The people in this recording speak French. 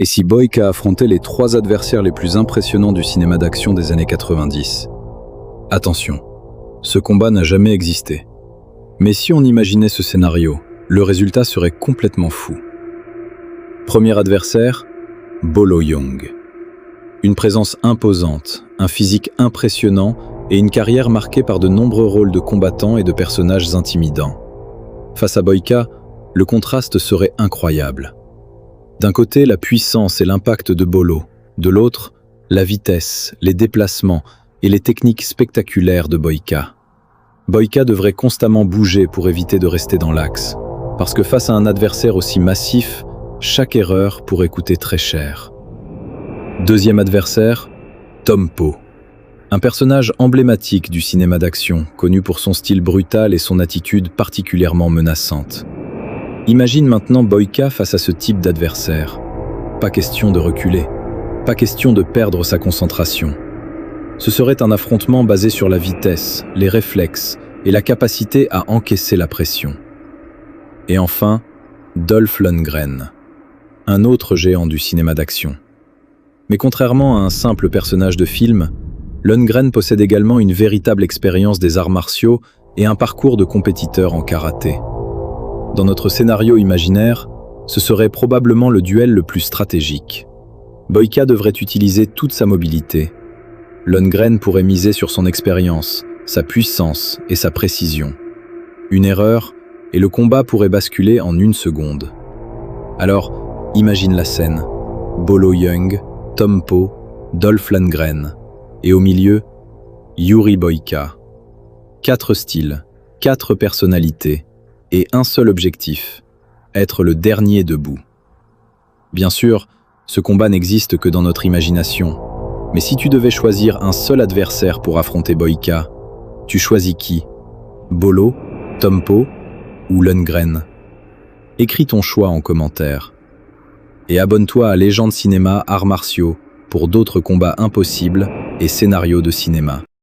Et si Boyka affrontait les 3 adversaires les plus impressionnants du cinéma d'action des années 90? Attention, ce combat n'a jamais existé. Mais si on imaginait ce scénario, le résultat serait complètement fou. Premier adversaire, Bolo Yeung. Une présence imposante, un physique impressionnant et une carrière marquée par de nombreux rôles de combattants et de personnages intimidants. Face à Boyka, le contraste serait incroyable. D'un côté, la puissance et l'impact de Bolo, de l'autre, la vitesse, les déplacements et les techniques spectaculaires de Boyka. Boyka devrait constamment bouger pour éviter de rester dans l'axe, parce que face à un adversaire aussi massif, chaque erreur pourrait coûter très cher. Deuxième adversaire, Tom Poe. Un personnage emblématique du cinéma d'action, connu pour son style brutal et son attitude particulièrement menaçante. Imagine maintenant Boyka face à ce type d'adversaire. Pas question de reculer, pas question de perdre sa concentration. Ce serait un affrontement basé sur la vitesse, les réflexes et la capacité à encaisser la pression. Et enfin, Dolph Lundgren, un autre géant du cinéma d'action. Mais contrairement à un simple personnage de film, Lundgren possède également une véritable expérience des arts martiaux et un parcours de compétiteur en karaté. Dans notre scénario imaginaire, ce serait probablement le duel le plus stratégique. Boyka devrait utiliser toute sa mobilité. Lundgren pourrait miser sur son expérience, sa puissance et sa précision. Une erreur, et le combat pourrait basculer en 1 seconde. Alors, imagine la scène. Bolo Yeung, Tom Poe, Dolph Lundgren, et au milieu, Yuri Boyka. 4 styles, 4 personnalités, et un seul objectif, être le dernier debout. Bien sûr, ce combat n'existe que dans notre imagination, mais si tu devais choisir un seul adversaire pour affronter Boyka, tu choisis qui? Bolo, Tom Poe ou Lundgren? Écris ton choix en commentaire. Et abonne-toi à Légende Cinéma Arts Martiaux pour d'autres combats impossibles et scénarios de cinéma.